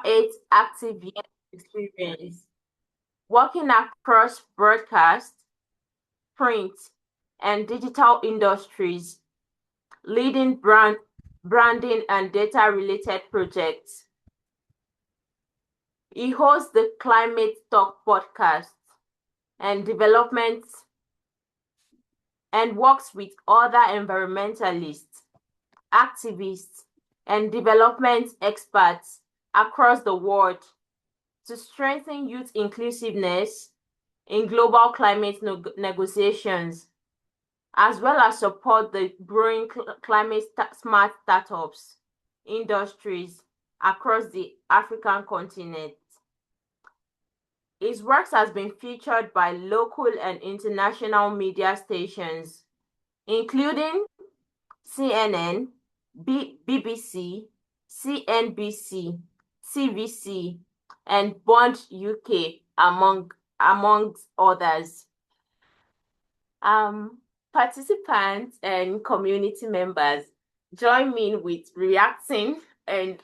8 active years experience working across broadcast, print, and digital industries, leading branding and data-related projects. He hosts the Climate Talk podcast and development and works with other environmentalists, activists, and development experts across the world to strengthen youth inclusiveness in global climate negotiations, as well as support the growing climate smart startups industries across the African continent. His works has been featured by local and international media stations, including CNN, BBC, CNBC, CBC, and Bond UK, amongst others. Participants and community members, join me with reacting and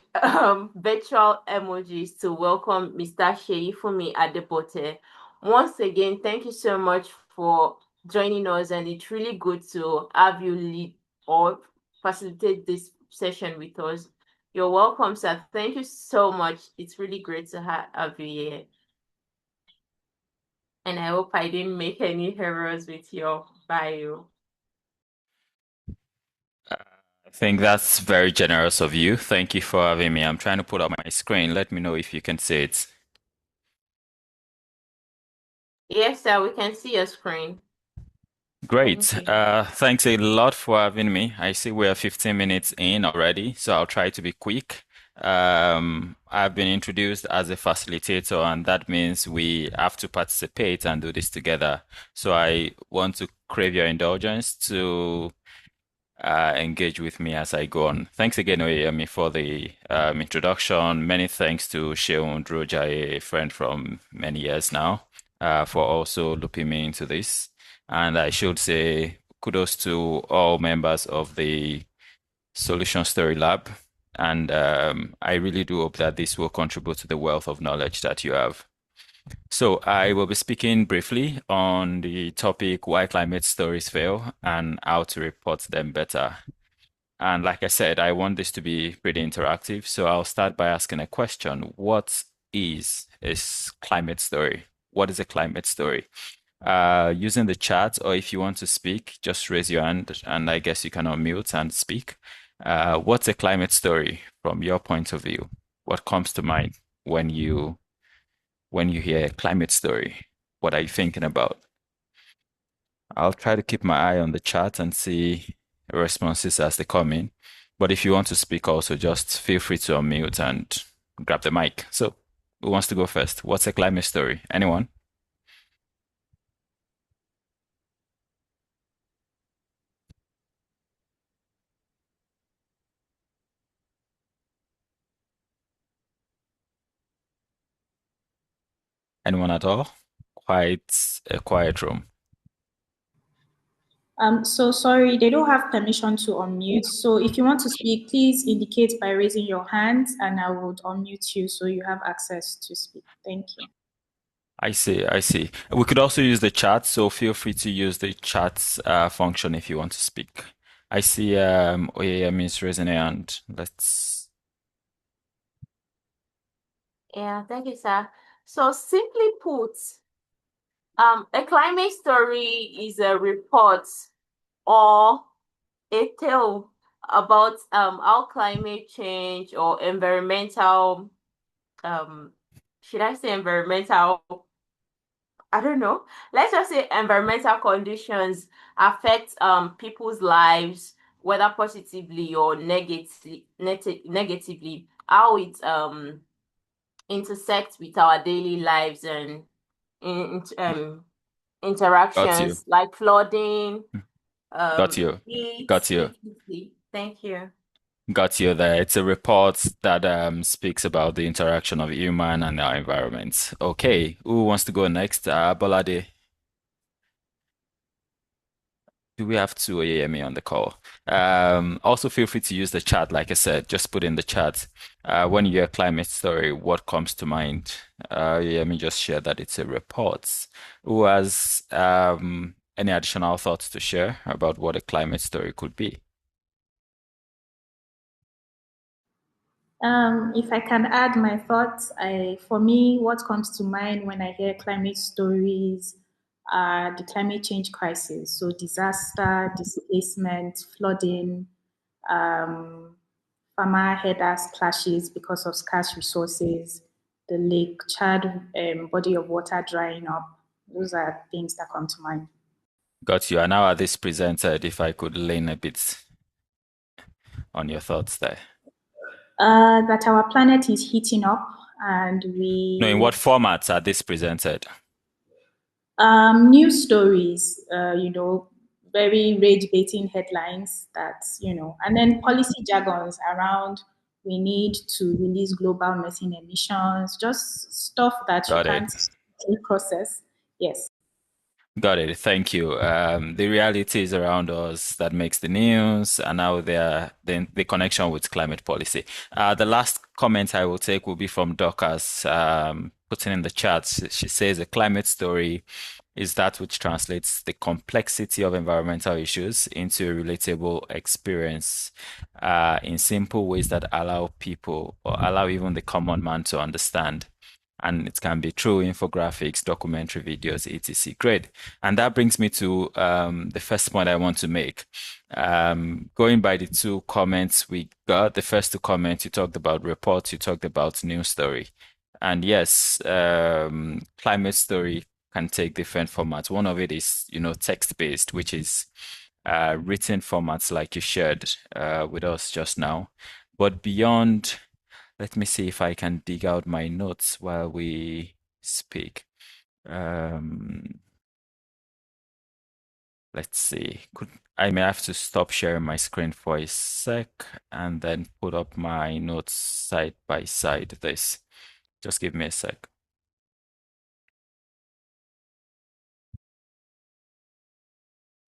virtual emojis to welcome Mr. Sheifumi Adebote. Once again, thank you so much for joining us, and it's really good to have you lead or facilitate this session with us. You're welcome, sir. Thank you so much. It's really great to have you here. And I hope I didn't make any errors with your bio. I think that's very generous of you. Thank you for having me. I'm trying to put up my screen. Let me know if you can see it. Yes, sir, we can see your screen. Great. Thank you. Thanks a lot for having me. I see we're 15 minutes in already, so I'll try to be quick. I've been introduced as a facilitator, and that means we have to participate and do this together. So I want to crave your indulgence to engage with me as I go on. Thanks again, Oyemi, for the introduction. Many thanks to Sheun Droja, a friend from many years now, for also looping me into this. And I should say kudos to all members of the Solution Story Lab. And I really do hope that this will contribute to the wealth of knowledge that you have. So I will be speaking briefly on the topic why climate stories fail and how to report them better. And like I said, I want this to be pretty interactive. So I'll start by asking a question. What is a climate story? What is a climate story? Using the chat, or if you want to speak, just raise your hand and I guess you can unmute and speak. What's a climate story from your point of view? What comes to mind when you hear a climate story? What are you thinking about? I'll try to keep my eye on the chat and see responses as they come in. But if you want to speak also, just feel free to unmute and grab the mic. So who wants to go first? What's a climate story? Anyone? Anyone at all? Quite a quiet room. So sorry, they don't have permission to unmute. So if you want to speak, please indicate by raising your hand and I would unmute you so you have access to speak. Thank you. I see, I see. We could also use the chat, so feel free to use the chat function if you want to speak. I see Oyeyemi is raising a hand. Let's Yeah, thank you, sir. So simply put, a climate story is a report or a tale about how climate change or environmental, should I say environmental? I don't know. Let's just say environmental conditions affect people's lives, whether positively or negatively, how it intersects with our daily lives and in, got you. interactions like flooding, Got you. heat, Got you. humidity. Thank you. Got you there. It's a report that speaks about the interaction of human and our environment. Okay, who wants to go next? Bolade. Do we have two Oyeyemi on the call? Also feel free to use the chat. Like I said, just put in the chat. When you hear climate story, what comes to mind? Oyeyemi just share that it's a report. Who has any additional thoughts to share about what a climate story could be? If I can add my thoughts, for me, what comes to mind when I hear climate stories are the climate change crisis. So disaster, displacement, flooding, um, farmer herders clashes because of scarce resources, the Lake Chad body of water drying up. Those are things that come to mind. Got you. And how are these presented? If I could lean a bit on your thoughts there. That our planet is heating up and No, in what formats are these presented? News stories, very rage-baiting headlines and then policy jargons around we need to release global methane emissions, just stuff that you Got it. can't process. Yes. Got it. Thank you. The realities around us that makes the news and now the connection with climate policy. The last comment I will take will be from Dorcas, putting in the chat. She says a climate story is that which translates the complexity of environmental issues into a relatable experience in simple ways that allow people or allow even the common man to understand. And it can be through infographics, documentary videos, etc. Great. And that brings me to the first point I want to make. Going by the two comments we got, the first two comments, you talked about reports, you talked about news story. And yes, climate story can take different formats. One of it is, text-based, which is written formats like you shared with us just now. But beyond, let me see if I can dig out my notes while we speak. Let's see. I may have to stop sharing my screen for a sec and then put up my notes side by side this. Just give me a sec.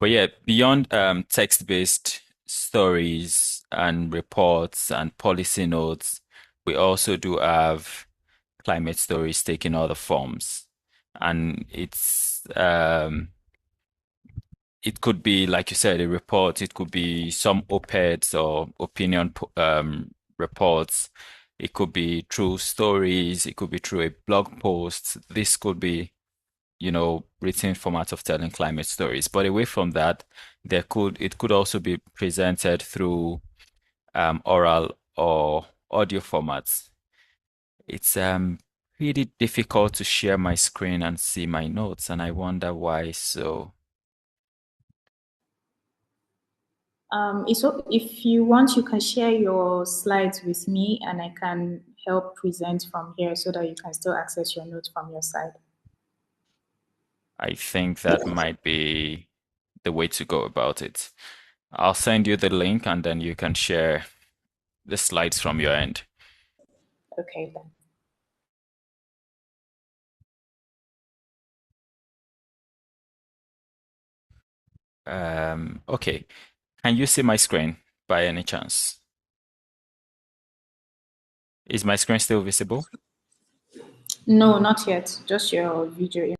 But yeah, beyond text-based stories and reports and policy notes, we also do have climate stories taking other forms. And it could be, like you said, a report, it could be some op-eds or opinion reports. It could be through stories, it could be through a blog post. This could be written format of telling climate stories. But away from that, it could also be presented through oral or audio formats. It's pretty difficult to share my screen and see my notes, and I wonder why so. If you want, you can share your slides with me and I can help present from here so that you can still access your notes from your side. I think that might be the way to go about it. I'll send you the link and then you can share the slides from your end. Okay, then. Okay. Can you see my screen by any chance? Is my screen still visible? No, not yet. Just your video.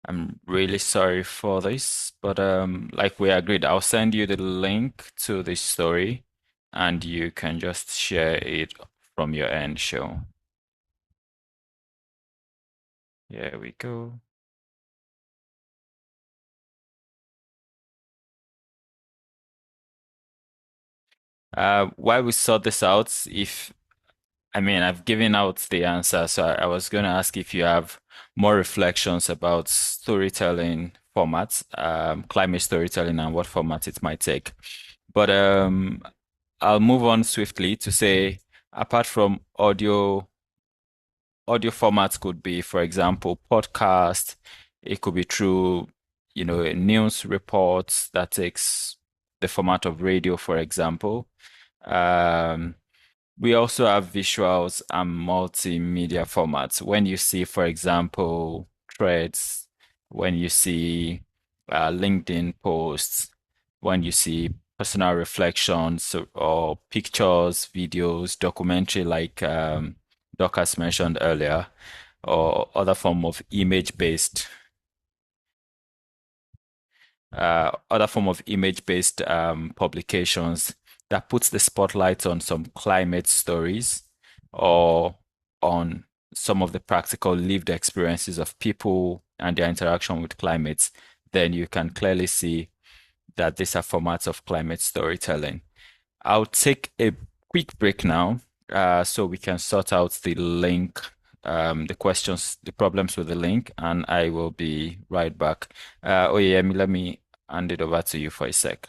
I'm really sorry for this, but like we agreed, I'll send you the link to this story and you can just share it from your end show. Here we go. While we sort this out, I've given out the answer, so I was going to ask if you have more reflections about storytelling formats, climate storytelling, and what format it might take. But I'll move on swiftly to say, apart from audio formats could be, for example, podcast. It could be through, news reports that takes the format of radio, for example. We also have visuals and multimedia formats. When you see, for example, threads, when you see LinkedIn posts, when you see personal reflections or pictures, videos, documentary like Doc has mentioned earlier, or other form of image-based publications that puts the spotlight on some climate stories or on some of the practical lived experiences of people and their interaction with climate, then you can clearly see that these are formats of climate storytelling. I'll take a quick break now, so we can sort out the link, the questions, the problems with the link, and I will be right back. Oyemi, let me hand it over to you for a sec.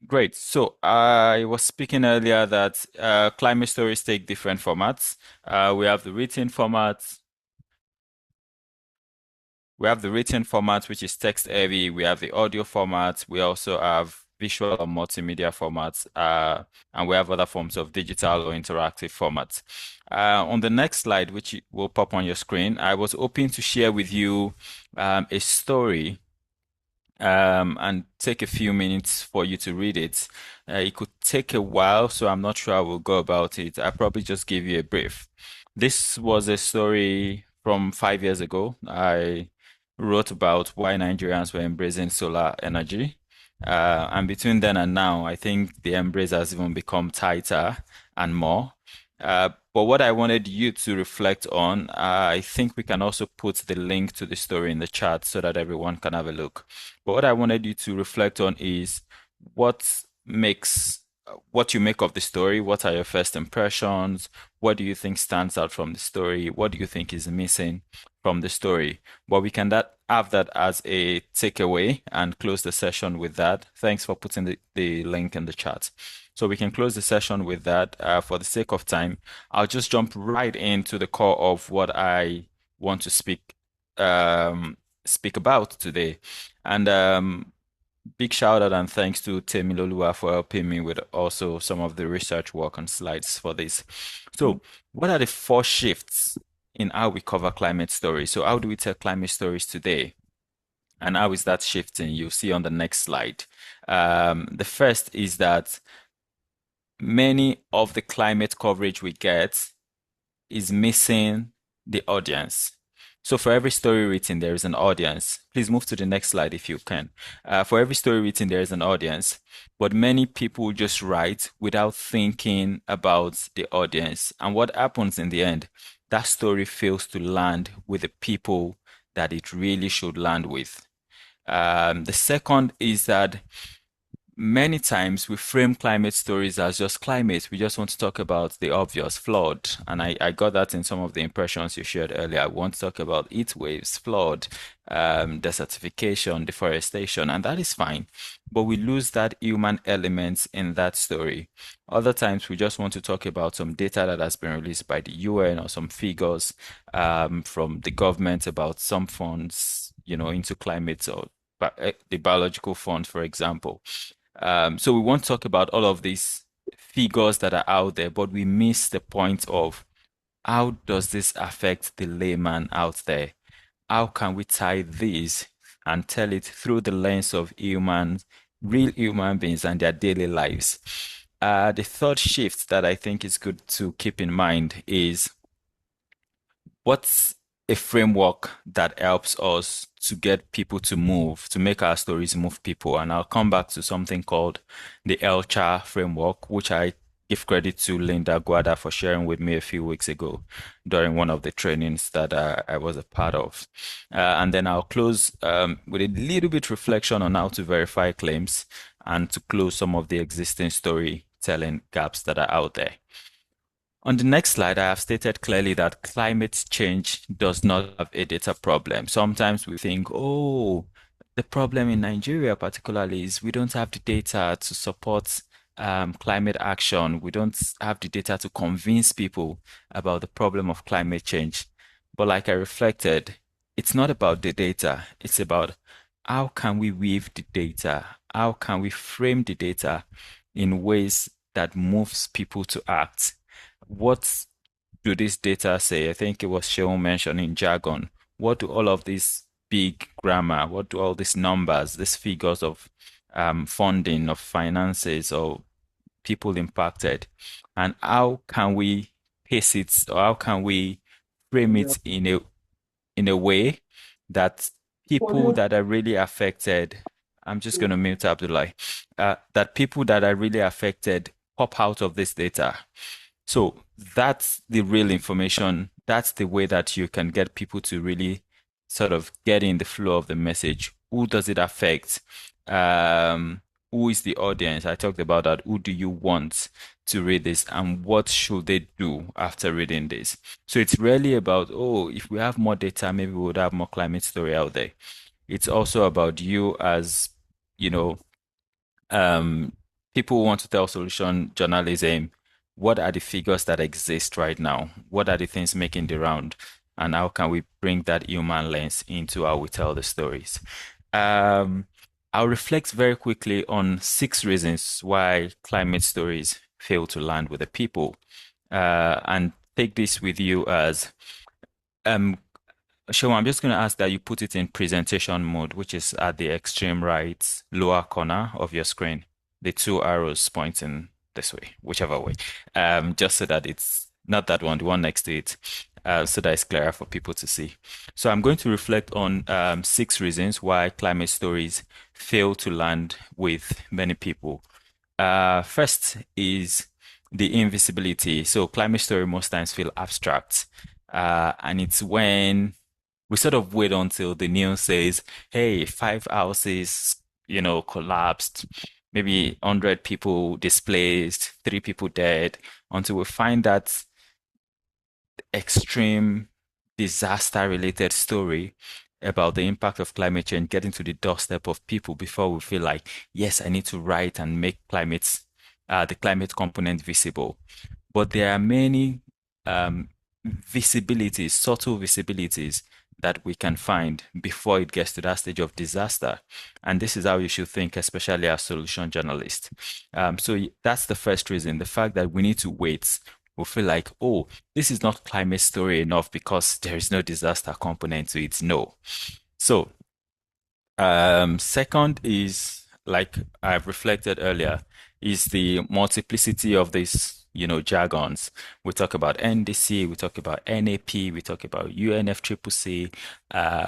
Great. So I was speaking earlier that climate stories take different formats. We have the written format. We have the written format, which is text heavy. We have the audio format. We also have visual or multimedia formats, and we have other forms of digital or interactive formats. On the next slide, which will pop on your screen, I was hoping to share with you a story and take a few minutes for you to read it. It could take a while, so I'm not sure I will go about it. I'll probably just give you a brief. This was a story from 5 years ago. I wrote about why Nigerians were embracing solar energy. And between then and now, I think the embrace has even become tighter and more. But what I wanted you to reflect on, I think we can also put the link to the story in the chat so that everyone can have a look. But what I wanted you to reflect on is what you make of the story. What are your first impressions? What do you think stands out from the story? What do you think is missing from the story? But we can have that as a takeaway and close the session with that. Thanks for putting the link in the chat. So we can close the session with that. For the sake of time, I'll just jump right into the core of what I want to speak about today. And big shout out and thanks to Temiloluwa for helping me with also some of the research work on slides for this. So what are the 4 shifts in how we cover climate stories? So how do we tell climate stories today? And how is that shifting? You'll see on the next slide. The first is that many of the climate coverage we get is missing the audience. So for every story written, there is an audience. Please move to the next slide if you can. For every story written, there is an audience, but many people just write without thinking about the audience. And what happens in the end, that story fails to land with the people that it really should land with. The second is that many times we frame climate stories as just climate. We just want to talk about the obvious, flood. And I got that in some of the impressions you shared earlier. I want to talk about heat waves, flood, desertification, deforestation, and that is fine. But we lose that human element in that story. Other times we just want to talk about some data that has been released by the UN or some figures from the government about some funds, into climate or the biological fund, for example. So we won't talk about all of these figures that are out there, but we miss the point of how does this affect the layman out there? How can we tie this and tell it through the lens of humans, real human beings and their daily lives? The third shift that I think is good to keep in mind is what's a framework that helps us to get people to move, to make our stories move people. And I'll come back to something called the ELCHA framework, which I give credit to Linda Guada for sharing with me a few weeks ago during one of the trainings that I was a part of. And then I'll close with a little bit reflection on how to verify claims and to close some of the existing storytelling gaps that are out there. On the next slide, I have stated clearly that climate change does not have a data problem. Sometimes we think, oh, the problem in Nigeria particularly is we don't have the data to support climate action. We don't have the data to convince people about the problem of climate change. But like I reflected, it's not about the data. It's about how can we weave the data? How can we frame the data in ways that moves people to act? What do this data say? I think it was Sean mentioning jargon. What do all of these big grammar, what do all these numbers, these figures of funding, of finances, or people impacted, and how can we pace it, or how can we frame it in a way that people that are really affected, I'm just going to mute Abdullah, that people that are really affected pop out of this data. So that's the real information. That's the way that you can get people to really sort of get in the flow of the message. Who does it affect? Um, who is the audience? I talked about that. Who do you want to read this, and what should they do after reading this? So it's really about, oh, if we have more data, maybe we would have more climate story out there. It's also about you as, you know, um, people who want to tell solution journalism. What are the figures that exist right now? What are the things making the round? And how can we bring that human lens into how we tell the stories? Um, I'll reflect very quickly on 6 reasons why climate stories fail to land with the people, and take this with you as um, Show, I'm just going to ask that you put it in presentation mode, which is at the extreme right lower corner of your screen. The 2 arrows pointing this way, whichever way. Just so that it's not that one, the one next to it, so that it's clearer for people to see. So I'm going to reflect on 6 reasons why climate stories fail to land with many people. First is the invisibility. So climate story most times feel abstract. And it's when we sort of wait until the news says, hey, 5 houses, collapsed, maybe 100 people displaced, 3 people dead, until we find that extreme disaster related story about the impact of climate change getting to the doorstep of people before we feel like, yes, I need to write and make the climate component visible. But there are many visibilities, subtle visibilities that we can find before it gets to that stage of disaster. And this is how you should think, especially as solution journalists. So that's the first reason, the fact that we need to wait. We'll feel like, oh, this is not climate story enough because there is no disaster component to it. No. So, second is, like I've reflected earlier, is the multiplicity of these, jargons. We talk about NDC, we talk about NAP, we talk about UNFCCC,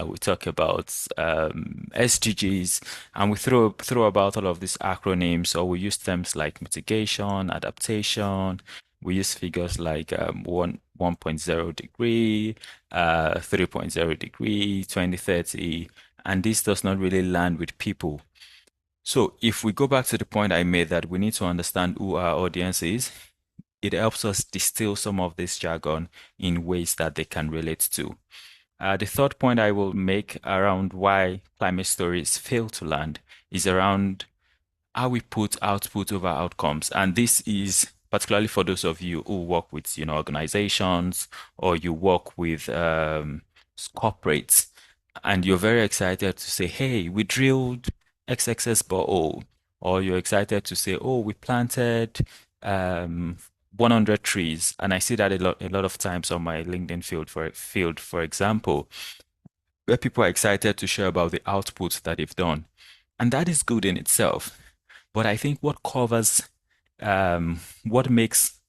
we talk about SDGs, and we throw about all of these acronyms, or we use terms like mitigation, adaptation. We use figures like 1.0 degree, 3.0 degree, 2030, and this does not really land with people. So if we go back to the point I made that we need to understand who our audience is, it helps us distill some of this jargon in ways that they can relate to. The third point I will make around why climate stories fail to land is around how we put output over outcomes. And this is particularly for those of you who work with, organizations, or you work with corporates, and you're very excited to say, hey, we drilled XXS borehole, or you're excited to say, oh, we planted 100 trees. And I see that a lot of times on my LinkedIn field, for example, where people are excited to share about the outputs that they've done. And that is good in itself. But I think what makes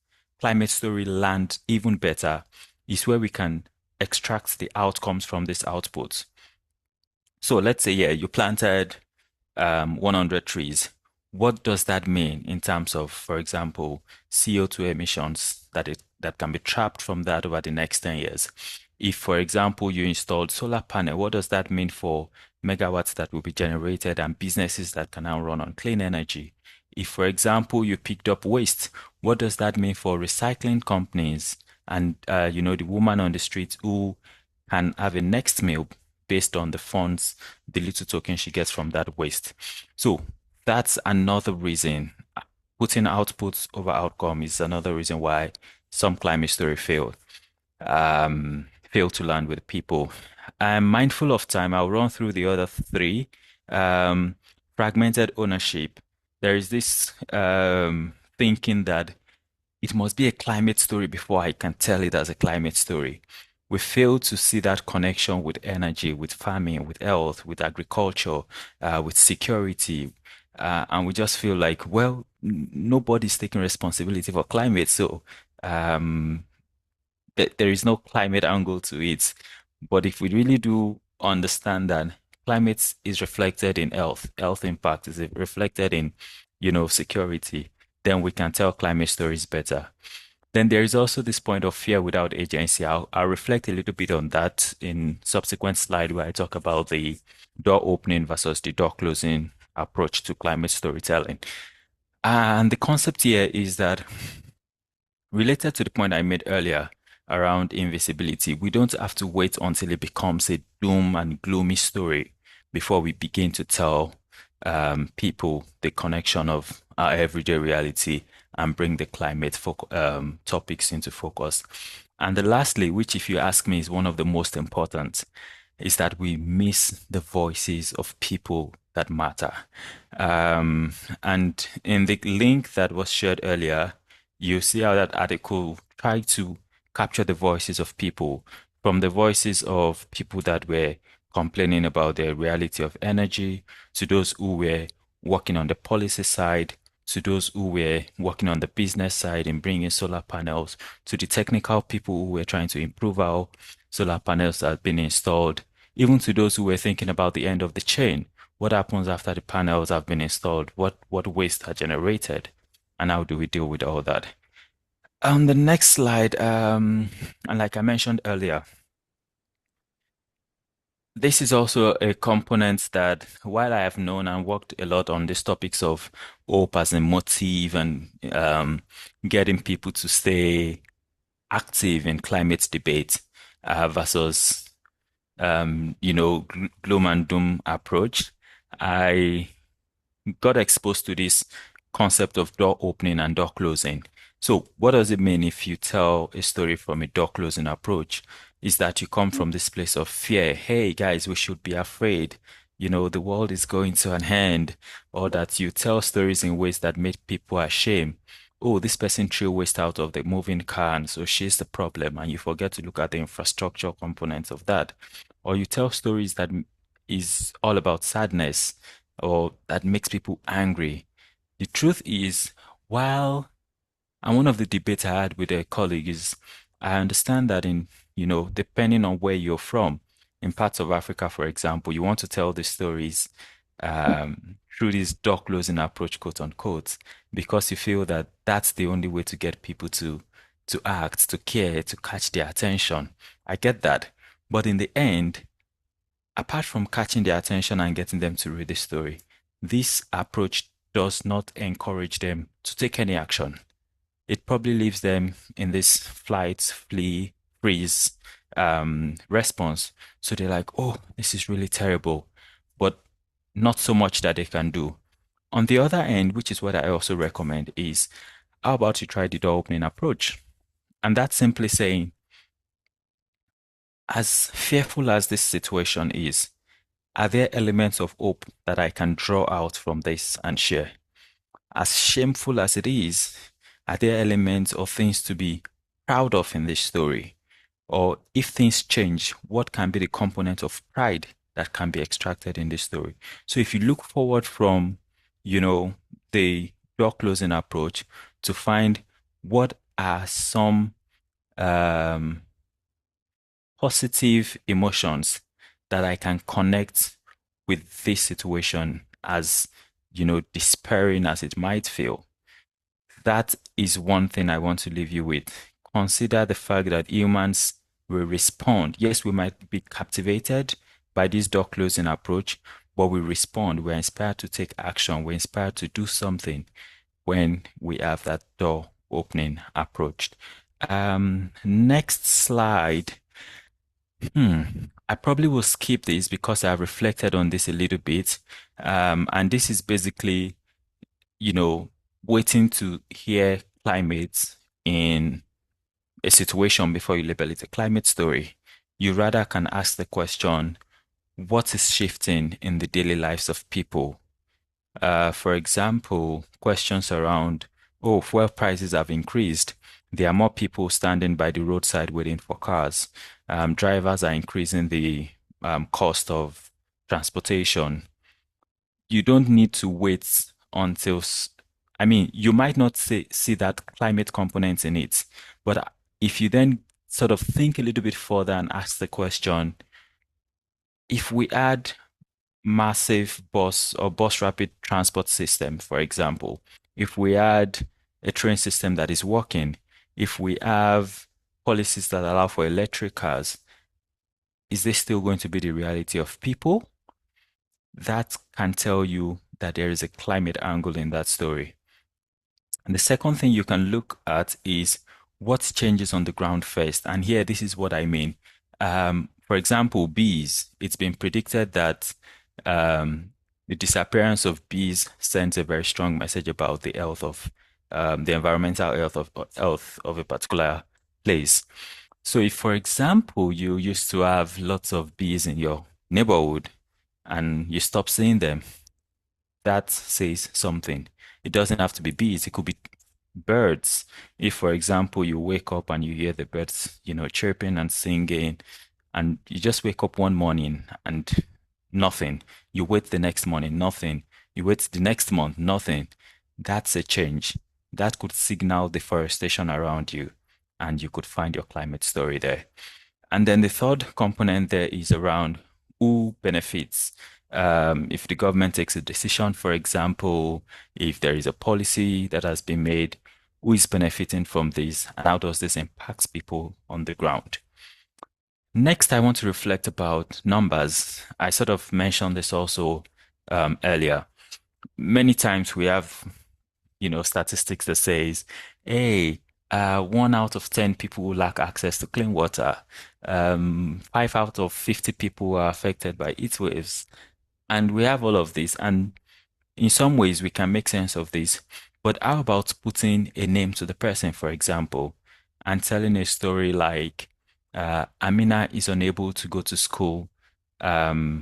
climate story land even better is where we can extract the outcomes from this output. So let's say, yeah, you planted 100 trees. What does that mean in terms of, for example, CO2 emissions that can be trapped from that over the next 10 years? If, for example, you installed solar panel, what does that mean for megawatts that will be generated and businesses that can now run on clean energy? If, for example, you picked up waste, what does that mean for recycling companies and, the woman on the street who can have a next meal based on the funds, the little token she gets from that waste? So that's another reason. Putting outputs over outcome is another reason why some climate story fail to land with people. I'm mindful of time. I'll run through the other 3 Um, Fragmented ownership. There is this thinking that it must be a climate story before I can tell it as a climate story. We fail to see that connection with energy, with farming, with health, with agriculture, with security. And we just feel like, well, nobody's taking responsibility for climate. So um, there is no climate angle to it. But if we really do understand that climate is reflected in health impact is reflected in, security, then we can tell climate stories better. Then there is also this point of fear without agency. I'll reflect a little bit on that in subsequent slide where I talk about the door opening versus the door closing approach to climate storytelling. And the concept here is that related to the point I made earlier around invisibility, we don't have to wait until it becomes a doom and gloomy story before we begin to tell people the connection of our everyday reality and bring the climate topics into focus. And then lastly, which if you ask me is one of the most important, is that we miss the voices of people that matter. And in the link that was shared earlier, you see how that article tried to capture the voices of people, from the voices of people that were complaining about the reality of energy, to those who were working on the policy side, to those who were working on the business side in bringing solar panels, to the technical people who were trying to improve how solar panels had been installed, even to those who were thinking about the end of the chain. What happens after the panels have been installed? What waste are generated? And how do we deal with all that? On the next slide, and like I mentioned earlier, this is also a component that while I have known and worked a lot on these topics of hope as a motive and getting people to stay active in climate debate versus gloom and doom approach, I got exposed to this concept of door opening and door closing. So what does it mean if you tell a story from a door closing approach? Is that you come from this place of fear. Hey guys, we should be afraid. The world is going to an end. Or that you tell stories in ways that make people ashamed. Oh, this person threw waste out of the moving car, and so she's the problem, and you forget to look at the infrastructure components of that. Or you tell stories that is all about sadness or that makes people angry. The truth is, while and one of the debates I had with a colleague is, I understand that depending on where you're from, in parts of Africa, for example, you want to tell the stories through this door closing approach, quote unquote, because you feel that that's the only way to get people to act, to care, to catch their attention. I get that. But in the end, apart from catching their attention and getting them to read the story, this approach does not encourage them to take any action. It probably leaves them in this flight, flee, freeze response. So they're like, oh, this is really terrible, but not so much that they can do. On the other end, which is what I also recommend, is how about you try the door opening approach? And that's simply saying, as fearful as this situation is, are there elements of hope that I can draw out from this and share? As shameful as it is, are there elements or things to be proud of in this story? Or if things change, what can be the component of pride that can be extracted in this story? So if you look forward from, the door closing approach to find what are some positive emotions that I can connect with this situation, as despairing as it might feel. That is one thing I want to leave you with. Consider the fact that humans will respond. Yes, we might be captivated by this door closing approach, but we respond. We're inspired to take action. We're inspired to do something when we have that door opening approach. Next slide. I probably will skip this because I've reflected on this a little bit. And this is basically, waiting to hear climate in a situation before you label it a climate story. You rather can ask the question, what is shifting in the daily lives of people. For example, questions around, oh, fuel prices have increased. There are more people standing by the roadside waiting for cars. Drivers are increasing the cost of transportation. You don't need to wait until, I mean, you might not see that climate component in it, but if you then sort of think a little bit further and ask the question, if we add massive bus or bus rapid transport system, for example, if we add a train system that is working, if we have policies that allow for electric cars, is this still going to be the reality of people? That can tell you that there is a climate angle in that story. And the second thing you can look at is what changes on the ground first. And here, this is what I mean. For example, bees. It's been predicted that the disappearance of bees sends a very strong message about the health of the environmental health of a particular place. So if, for example, you used to have lots of bees in your neighborhood and you stop seeing them, that says something. It doesn't have to be bees, it could be birds. If, for example, you wake up and you hear the birds, chirping and singing, and you just wake up one morning and nothing. You wait the next morning, nothing. You wait the next month, nothing. That's a change. That could signal deforestation around you, and you could find your climate story there. And then the third component there is around who benefits. If the government takes a decision, for example, if there is a policy that has been made, who is benefiting from this, and how does this impact people on the ground? Next, I want to reflect about numbers. I sort of mentioned this also earlier. Many times we have, statistics that says, hey, 1 out of 10 people will lack access to clean water. 5 out of 50 people are affected by heat waves. And we have all of this. And in some ways, we can make sense of this. But how about putting a name to the person, for example, and telling a story like Amina is unable to go to school for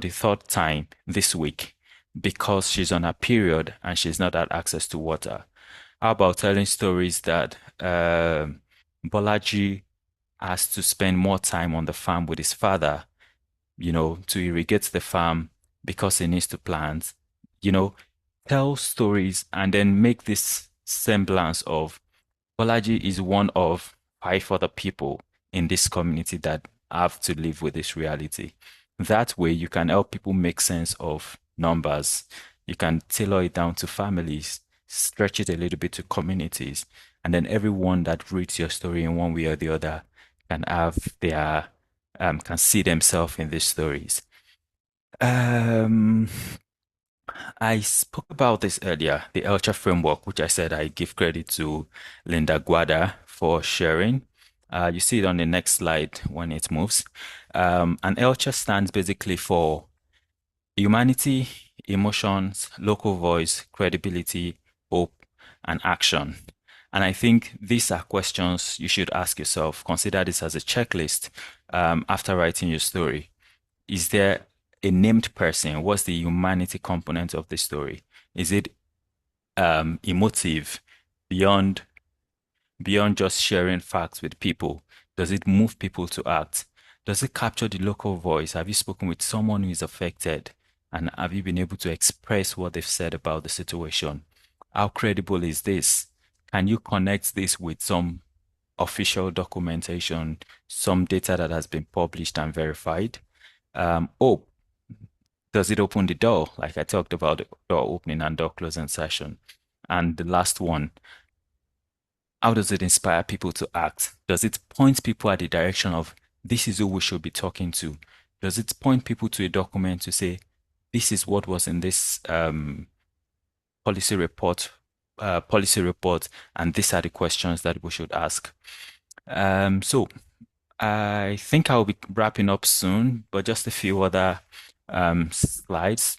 the third time this week because she's on a period and she's not had access to water. How about telling stories that Bolaji has to spend more time on the farm with his father, to irrigate the farm because he needs to plant, tell stories and then make this semblance of Bolaji is one of 5 other people in this community that have to live with this reality. That way, you can help people make sense of numbers. You can tailor it down to families, stretch it a little bit to communities, and then everyone that reads your story in one way or the other can have can see themselves in these stories. I spoke about this earlier, the Elcha framework, which I said I give credit to Linda Guada for sharing. You see it on the next slide when it moves. And Elcha stands basically for humanity, emotions, local voice, credibility, hope, and action. And I think these are questions you should ask yourself. Consider this as a checklist after writing your story. Is there a named person? What's the humanity component of the story? Is it emotive beyond just sharing facts with people? Does it move people to act? Does it capture the local voice? Have you spoken with someone who is affected? And have you been able to express what they've said about the situation? How credible is this? Can you connect this with some official documentation, some data that has been published and verified? Oh, does it open the door? Like I talked about the door opening and door closing session. And the last one, how does it inspire people to act? Does it point people at the direction of this is who we should be talking to? Does it point people to a document to say, this is what was in this policy report, and these are the questions that we should ask. So I think I'll be wrapping up soon, but just a few other slides,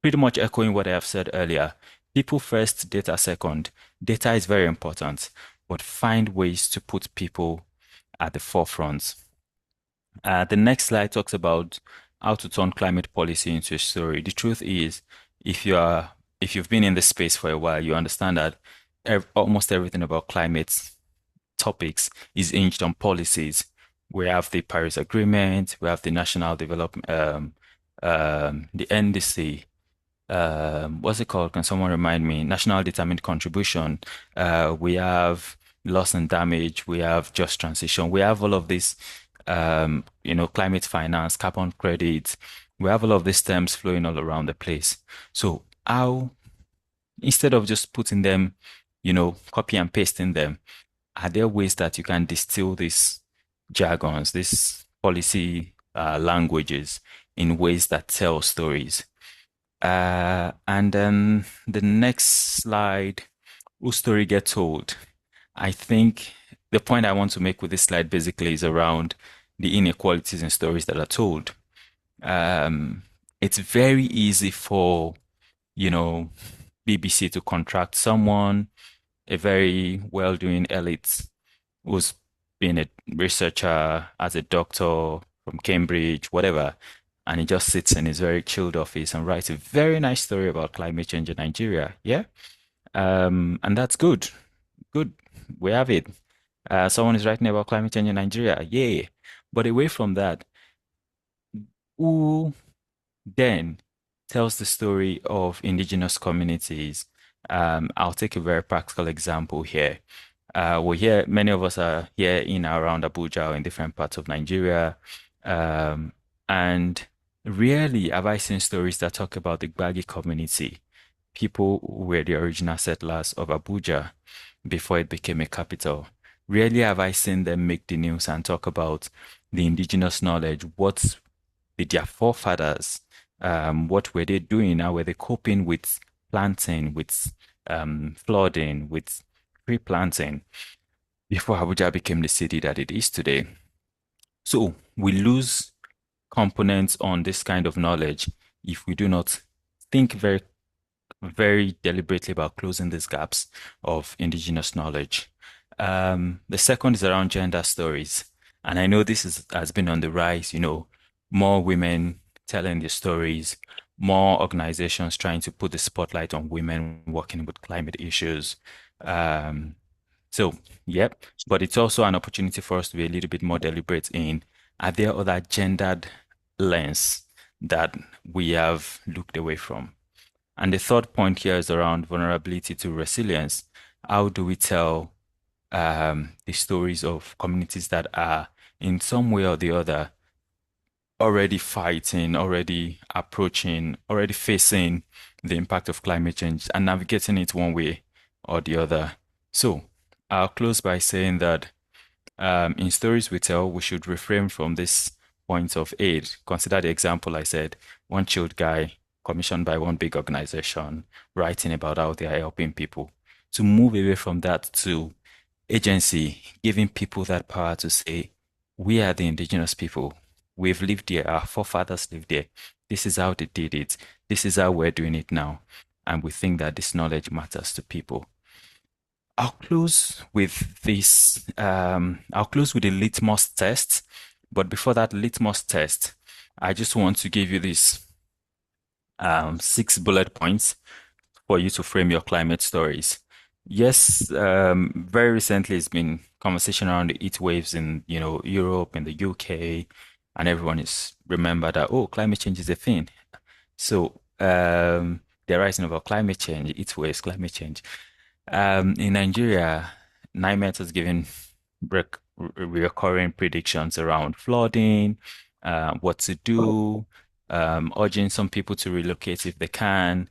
pretty much echoing what I have said earlier. People first, data second. Data is very important, but find ways to put people at the forefront. The next slide talks about how to turn climate policy into a story. The truth is, if you are if you've been in this space for a while, you understand that almost everything about climate topics is hinged on policies. We have the Paris Agreement, we have the National Development, the NDC, what's it called? Can someone remind me? National Determined Contribution. We have loss and damage. We have just transition. We have all of this, climate finance, carbon credits. We have all of these terms flowing all around the place. So how, instead of just putting them, copy and pasting them, are there ways that you can distill these jargons, these policy languages in ways that tell stories? And then the next slide, whose story get told? I think the point I want to make with this slide basically is around the inequalities in stories that are told. It's very easy for, BBC to contract someone, a very well-doing elite who's been a researcher as a doctor from Cambridge, whatever, and he just sits in his very chilled office and writes a very nice story about climate change in Nigeria. Yeah. And that's good. Good. We have it. Someone is writing about climate change in Nigeria. Yeah. But away from that, who then tells the story of indigenous communities? I'll take a very practical example here. We're here, many of us are here in and around Abuja or in different parts of Nigeria. And rarely have I seen stories that talk about the Gbagi community, people who were the original settlers of Abuja before it became a capital. Rarely have I seen them make the news and talk about the indigenous knowledge. What did their forefathers, what were they doing? How were they coping with planting, with flooding, with replanting before Abuja became the city that it is today? So we lose components on this kind of knowledge if we do not think very, very deliberately about closing these gaps of indigenous knowledge. The second is around gender stories. And I know has been on the rise, more women telling their stories, more organizations trying to put the spotlight on women working with climate issues. So, yep, but it's also an opportunity for us to be a little bit more deliberate in, are there other gendered lens that we have looked away from? And the third point here is around vulnerability to resilience. How do we tell the stories of communities that are in some way or the other already fighting, already approaching, already facing the impact of climate change and navigating it one way or the other? So I'll close by saying that in stories we tell, we should refrain from this point of aid. Consider the example I said, one chilled guy commissioned by one big organization writing about how they are helping people. To move away from that to agency, giving people that power to say, we are the indigenous people. We've lived there. Our forefathers lived there. This is how they did it. This is how we're doing it now. And we think that this knowledge matters to people. I'll close with this. I'll close with a litmus test. But before that litmus test, I just want to give you these 6 bullet points for you to frame your climate stories. Yes, very recently it's been conversation around the heat waves in, Europe and the UK, and everyone is remembered that, oh, climate change is a thing. So they're writing about climate change, heat waves, climate change. In Nigeria, NIMET has given recurring predictions around flooding, what to do, urging some people to relocate if they can.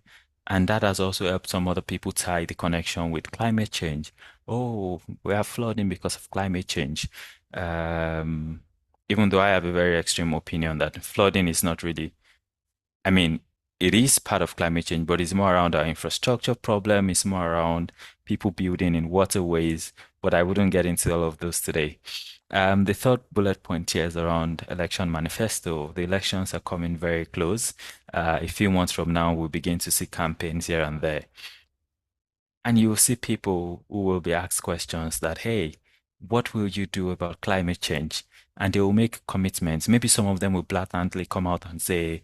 And that has also helped some other people tie the connection with climate change. Oh, we are flooding because of climate change. Even though I have a very extreme opinion that flooding is not really, I mean, it is part of climate change, but it's more around our infrastructure problem. It's more around people building in waterways, but I wouldn't get into all of those today. The third bullet point here is around election manifesto. The elections are coming very close. A few months from now, we'll begin to see campaigns here and there. And you will see people who will be asked questions that, hey, what will you do about climate change? And they will make commitments. Maybe some of them will blatantly come out and say,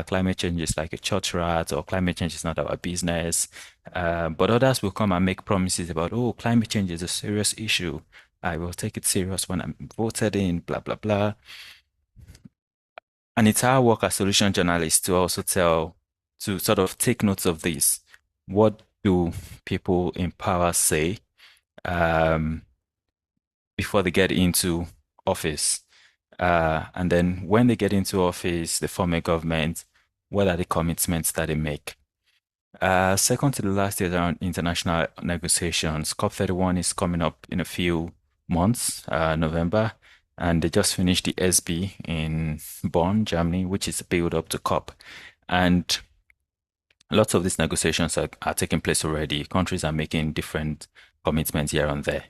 climate change is like a church rat, or climate change is not our business. But others will come and make promises about, oh, climate change is a serious issue. I will take it serious when I'm voted in, blah, blah, blah. And it's our work as solution journalists to also to sort of take notes of this. What do people in power say before they get into office? And then when they get into office, they form a government. What are the commitments that they make? Second to the last is around international negotiations. COP31 is coming up in a few months, November, and they just finished the SB in Bonn, Germany, which is a build up to COP. And lots of these negotiations are taking place already. Countries are making different commitments here and there.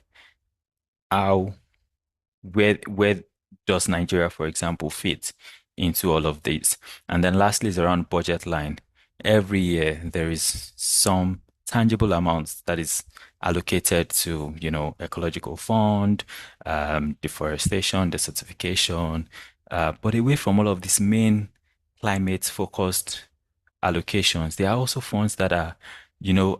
Where does Nigeria, for example, fit into all of this? And then lastly is around budget line. Every year there is some tangible amounts that is allocated to, ecological fund, deforestation, desertification, but away from all of these main climate focused allocations, there are also funds that are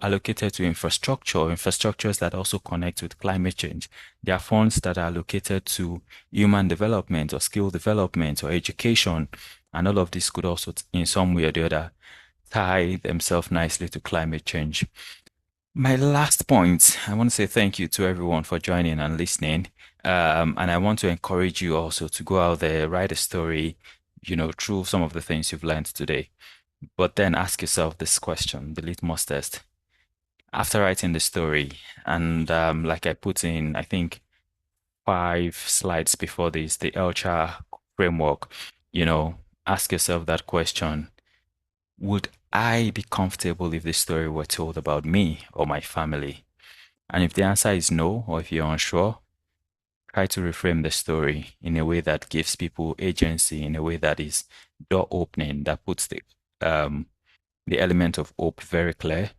allocated to infrastructures that also connect with climate change. There are funds that are allocated to human development or skill development or education. And all of this could also, in some way or the other, tie themselves nicely to climate change. My last point, I want to say thank you to everyone for joining and listening. And I want to encourage you also to go out there, write a story, through some of the things you've learned today. But then ask yourself this question, the litmus test. After writing the story, and like I put in, I think 5 slides before this, the ELCHA framework, ask yourself that question. Would I be comfortable if the story were told about me or my family? And if the answer is no, or if you're unsure, try to reframe the story in a way that gives people agency, in a way that is door opening, that puts the element of hope very clear.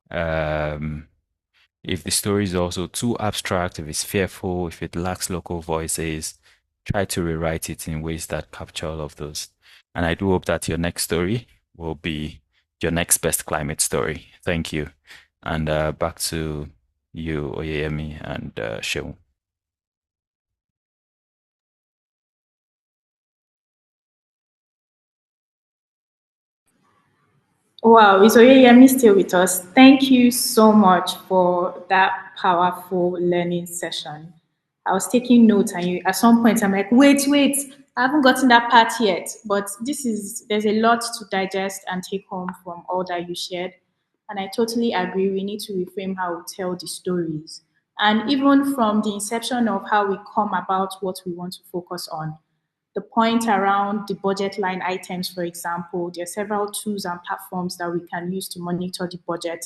If the story is also too abstract, if it's fearful, if it lacks local voices, try to rewrite it in ways that capture all of those. And I do hope that your next story will be your next best climate story. Thank you. And back to you, Oyeyemi and Sheung. Wow, is Oyeyemi still with us? Thank you so much for that powerful learning session. I was taking notes, and at some point I'm like, wait, I haven't gotten that part yet. But there's a lot to digest and take home from all that you shared. And I totally agree. We need to reframe how we tell the stories. And even from the inception of how we come about what we want to focus on, the point around the budget line items, for example, there are several tools and platforms that we can use to monitor the budget.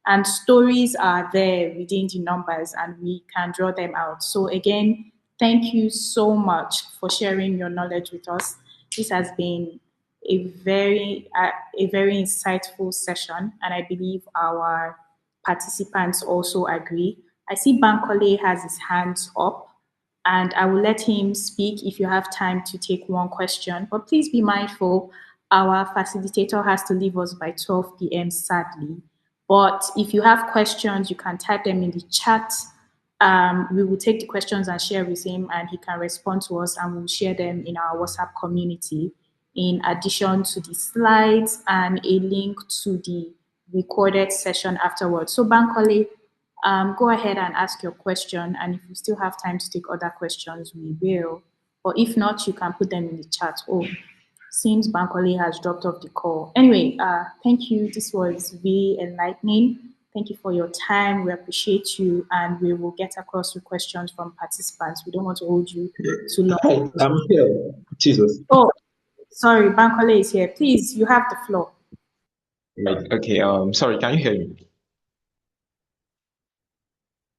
And stories are there within the numbers and we can draw them out. So, again, thank you so much for sharing your knowledge with us. This has been a very insightful session, and I believe our participants also agree. I see Bankole has his hands up, and I will let him speak if you have time to take one question. But please be mindful, our facilitator has to leave us by 12 p.m. sadly. But if you have questions, you can type them in the chat. We will take the questions and share with him, and he can respond to us, and we'll share them in our WhatsApp community, in addition to the slides and a link to the recorded session afterwards. So, Bankole, go ahead and ask your question, and if we still have time to take other questions, we will. Or if not, you can put them in the chat. Oh, seems Bankole has dropped off the call. Anyway, thank you. This was really enlightening. Thank you for your time. We appreciate you, and we will get across with questions from participants. We don't want to hold you too long. Hi, I'm here. Jesus. Oh, sorry, Bankole is here. Please, you have the floor. Right. Okay. Sorry. Can you hear me?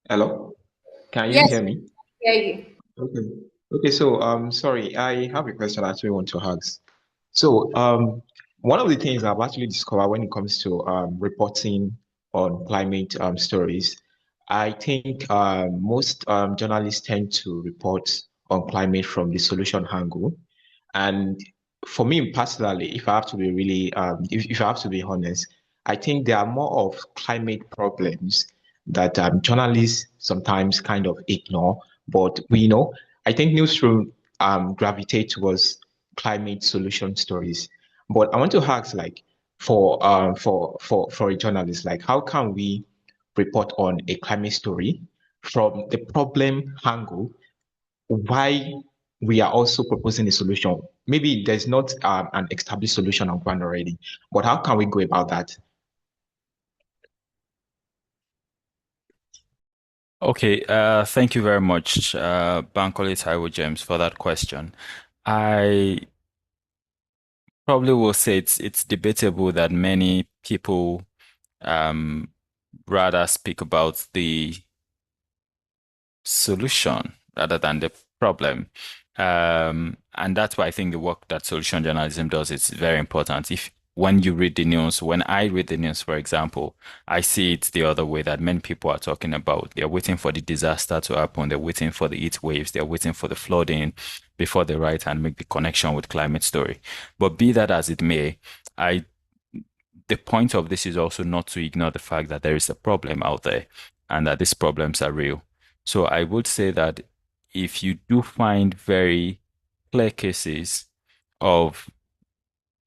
Hello. Can you Yes, hear me? hear you. Okay. Okay. So, sorry. I have a question I actually want to ask. So, one of the things I've actually discovered when it comes to reporting on climate stories, I think most journalists tend to report on climate from the solution angle. And for me personally, if I have to be really, if I have to be honest, I think there are more of climate problems that journalists sometimes kind of ignore. But we know, I think newsroom gravitate towards climate solution stories. But I want to ask, like, for a journalist, like, how can we report on a climate story from the problem angle, why we are also proposing a solution? Maybe there's not an established solution on ground already, but how can we go about that? Okay, thank you very much, Bankole Taiwo James, for that question. I probably will say it's debatable that many people um, rather speak about the solution rather than the problem. And that's why I think the work that solution journalism does is very important. If when you read the news, when I read the news, for example, I see it the other way that many people are talking about. They're waiting for the disaster to happen. They're waiting for the heat waves. They're waiting for the flooding before they write and make the connection with climate story. But be that as it may, I the point of this is also not to ignore the fact that there is a problem out there and that these problems are real. So I would say that if you do find very clear cases of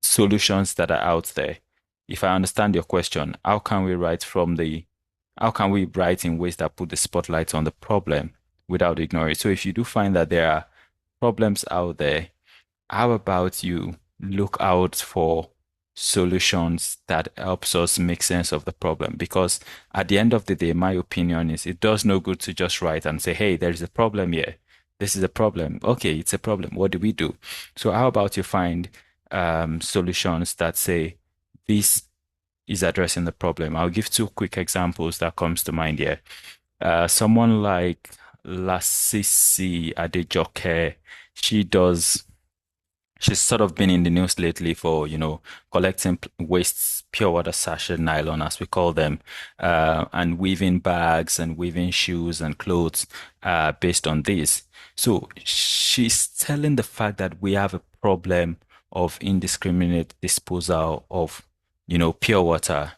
solutions that are out there, if I understand your question, how can we write in ways that put the spotlight on the problem without ignoring it? So if you do find that there are problems out there, how about you look out for solutions that helps us make sense of the problem? Because at the end of the day, my opinion is it does no good to just write and say, hey, there's a problem here. This is a problem. Okay, it's a problem. What do we do? So how about you find solutions that say this is addressing the problem? I'll give two quick examples that comes to mind here. Someone like Lasisi Adejoke, she does she's sort of been in the news lately for, collecting wastes, pure water sachet nylon, as we call them, and weaving bags and weaving shoes and clothes, based on this. So she's telling the fact that we have a problem of indiscriminate disposal of, pure water.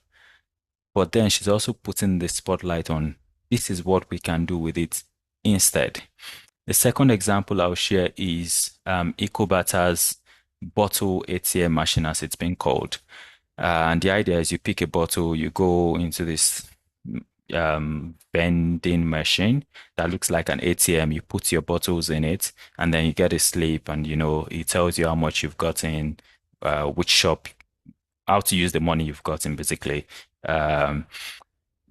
But then she's also putting the spotlight on this is what we can do with it instead. The second example I'll share is Ecobata's bottle ATM machine, as it's been called. And the idea is you pick a bottle, you go into this vending machine that looks like an ATM. You put your bottles in it, and then you get a slip, and it tells you how much you've gotten, which shop, how to use the money you've gotten, basically.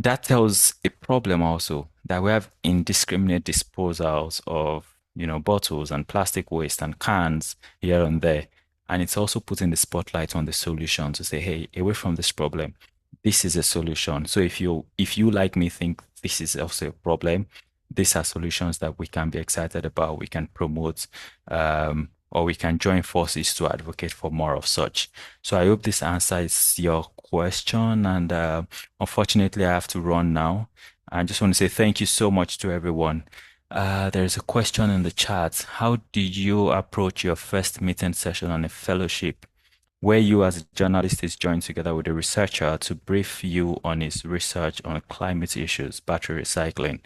That tells a problem also that we have indiscriminate disposals of, bottles and plastic waste and cans here and there. And it's also putting the spotlight on the solution to say, hey, away from this problem, this is a solution. So if you like me think this is also a problem, these are solutions that we can be excited about, we can promote, or we can join forces to advocate for more of such. So I hope this answers your question. And unfortunately, I have to run now. I just want to say thank you so much to everyone. There's a question in the chat. How did you approach your first meeting session on a fellowship where you as a journalist is joined together with a researcher to brief you on his research on climate issues, battery recycling,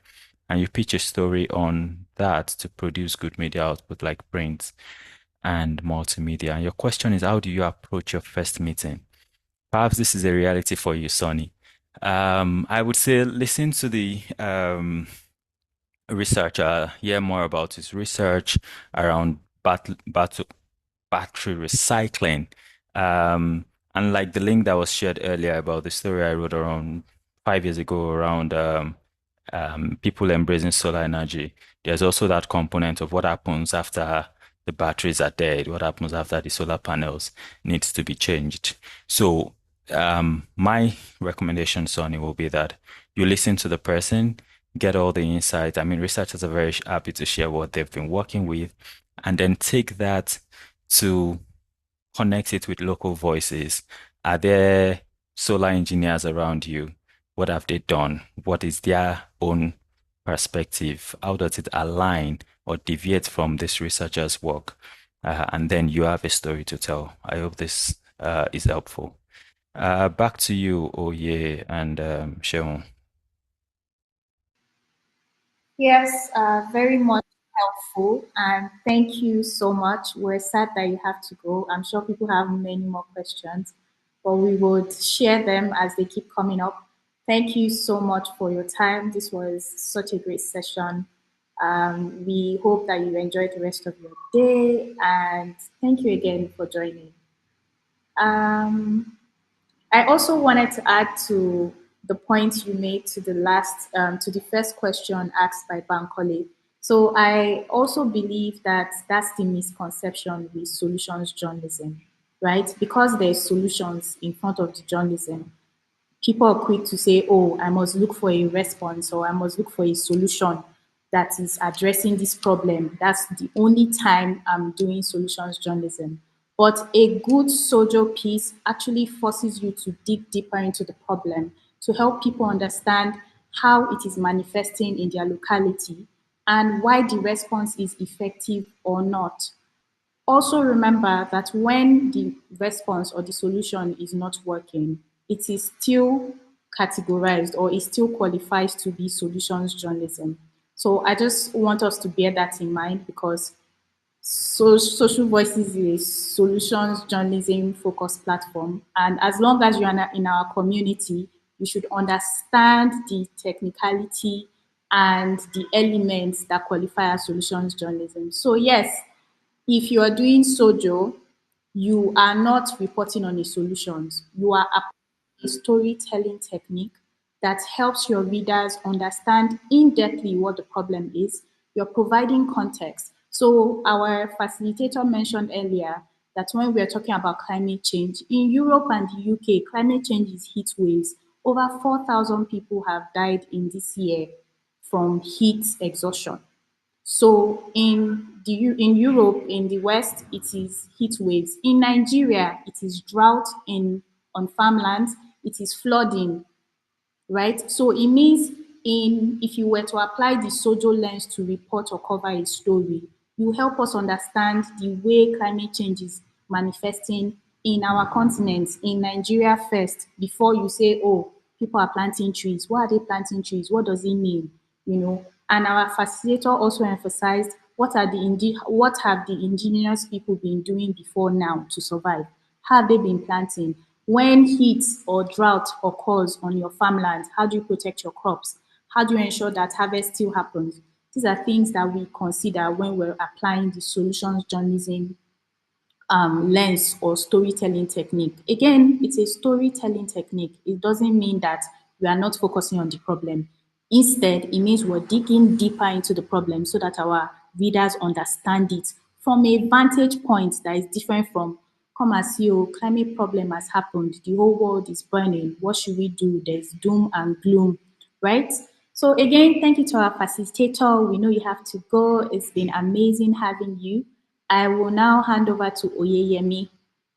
and you pitch a story on that to produce good media output like print and multimedia? And your question is, how do you approach your first meeting? Perhaps this is a reality for you, Sonny. I would say listen to the researcher, hear more about his research around battery recycling. And like the link that was shared earlier about the story I wrote around 5 years ago around people embracing solar energy, there's also that component of what happens after the batteries are dead, what happens after the solar panels needs to be changed. So my recommendation, Sonny, will be that you listen to the person, get all the insight. I mean, researchers are very happy to share what they've been working with, and then take that to connect it with local voices. Are there solar engineers around you? What have they done? What is their own perspective? How does it align or deviate from this researcher's work? And then you have a story to tell. I hope this is helpful. Back to you, Oye and Sheon. Yes, very much helpful. And thank you so much. We're sad that you have to go. I'm sure people have many more questions, but we would share them as they keep coming up. Thank you so much for your time. This was such a great session. We hope that you enjoyed the rest of your day. And thank you again for joining. Um, I also wanted to add to the point you made to the to the first question asked by Bankole. So I also believe that that's the misconception with solutions journalism, right? Because there's solutions in front of the journalism, people are quick to say, oh, I must look for a response or I must look for a solution that is addressing this problem. That's the only time I'm doing solutions journalism. But a good social piece actually forces you to dig deeper into the problem to help people understand how it is manifesting in their locality and why the response is effective or not. Also remember that when the response or the solution is not working, it is still categorized or it still qualifies to be solutions journalism. So I just want us to bear that in mind because Social Voices is a solutions journalism focused platform. And as long as you are in our community, you should understand the technicality and the elements that qualify as solutions journalism. So yes, if you are doing Sojo, you are not reporting on a solutions. You are applying a storytelling technique that helps your readers understand in-depthly what the problem is. You're providing context. So our facilitator mentioned earlier that when we're talking about climate change, in Europe and the UK, climate change is heat waves. Over 4,000 people have died in this year from heat exhaustion. So in Europe, in the West, it is heat waves. In Nigeria, it is drought in on farmlands. It is flooding, right? So it means in if you were to apply the Sojo lens to report or cover a story, you help us understand the way climate change is manifesting in our continent, in Nigeria first, before you say, oh, people are planting trees. Why are they planting trees? What does it mean? You know, and our facilitator also emphasized what have the indigenous people been doing before now to survive? How have they been planting? When heat or drought occurs on your farmland, how do you protect your crops? How do you ensure that harvest still happens? These are things that we consider when we're applying the solutions journalism lens or storytelling technique. Again, it's a storytelling technique. It doesn't mean that we are not focusing on the problem. Instead, it means we're digging deeper into the problem so that our readers understand it from a vantage point that is different from come and see, oh, climate problem has happened. The whole world is burning. What should we do? There's doom and gloom, right? So again, thank you to our facilitator. We know you have to go. It's been amazing having you. I will now hand over to Oyeyemi.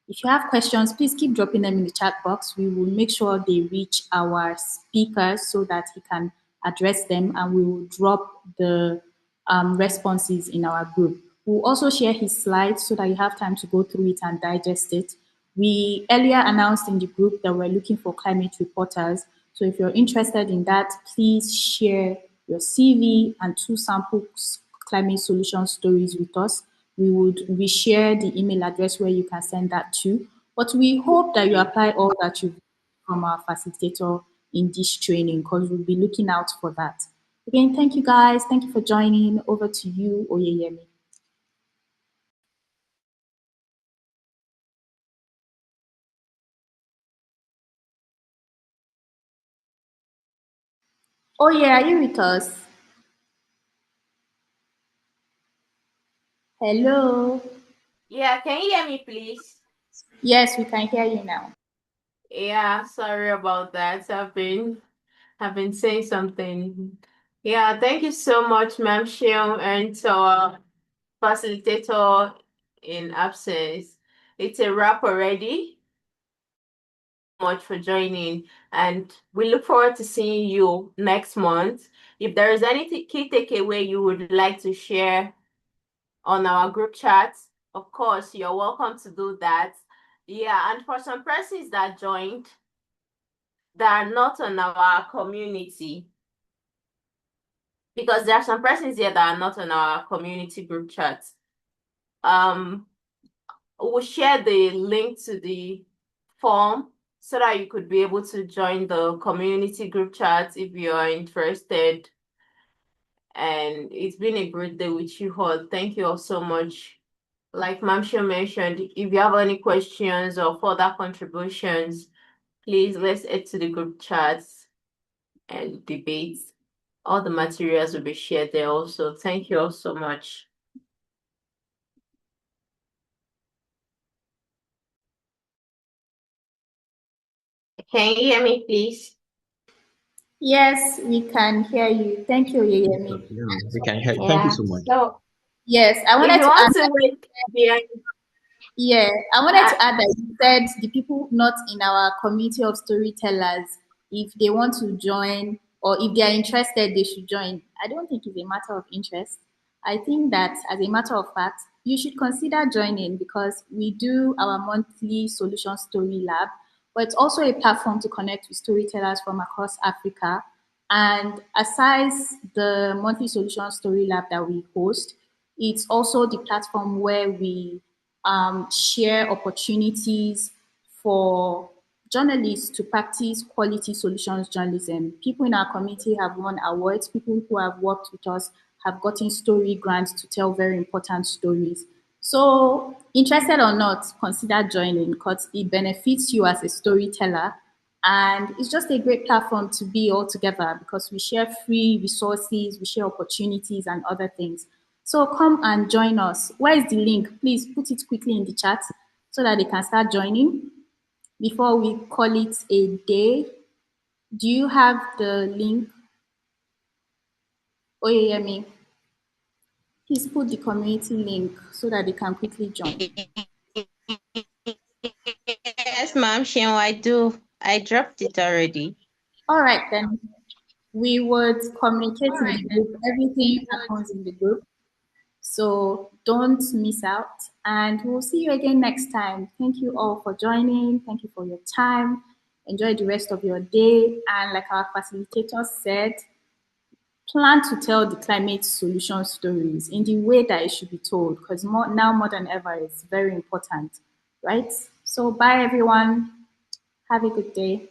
If you have questions, please keep dropping them in the chat box. We will make sure they reach our speakers so that he can address them, and we will drop the responses in our group. We'll also share his slides so that you have time to go through it and digest it. We earlier announced in the group that we're looking for climate reporters. So if you're interested in that, please share your CV and 2 sample climate solution stories with us. We would reshare the email address where you can send that to. But we hope that you apply all that you've from our facilitator in this training because we'll be looking out for that. Again, thank you guys. Thank you for joining. Over to you, Oyeyemi. Oh yeah, are you with us? Hello. Yeah, can you hear me, please? Yes, we can hear you now. Yeah, sorry about that. I've been saying something. Yeah, thank you so much, Ma'am Sheung, and to our facilitator in absence. It's a wrap already. much for joining, and we look forward to seeing you next month. If there is any key takeaway you would like to share on our group chat, of course, you're welcome to do that. Yeah, and for some persons that joined that are not on our community, because there are some persons here that are not on our community group chat, we'll share the link to the form so that you could be able to join the community group chat if you are interested. And it's been a great day with you all. Thank you all so much. Like Mamsho mentioned, if you have any questions or further contributions, please let's head to the group chats and debate. All the materials will be shared there also. Thank you all so much. Can you hear me, please? Yes, we can hear you. Thank you, Yemi. We can hear. Yeah. Thank you so much. So Yes, I if wanted you to want add. to wait behind, Yeah, I wanted to add that you said the people not in our community of storytellers, if they want to join or if they are interested, they should join. I don't think it's a matter of interest. I think that as a matter of fact, you should consider joining because we do our monthly solution story lab, but it's also a platform to connect with storytellers from across Africa. And aside the monthly solution story lab that we host, it's also the platform where we share opportunities for journalists to practice quality solutions journalism. People in our community have won awards. People who have worked with us have gotten story grants to tell very important stories. So, interested or not, consider joining because it benefits you as a storyteller. And it's just a great platform to be all together because we share free resources, we share opportunities, and other things. So come and join us. Where is the link? Please put it quickly in the chat so that they can start joining before we call it a day. Do you have the link? Oyeyemi, please put the community link so that they can quickly join. Yes, ma'am, Shin, I do. I dropped it already. All right, then we would communicate in the group. Everything happens in the group. So don't miss out. And we'll see you again next time. Thank you all for joining. Thank you for your time. Enjoy the rest of your day. And like our facilitator said, plan to tell the climate solution stories in the way that it should be told, because now more than ever, it's very important, right? So bye everyone. Have a good day.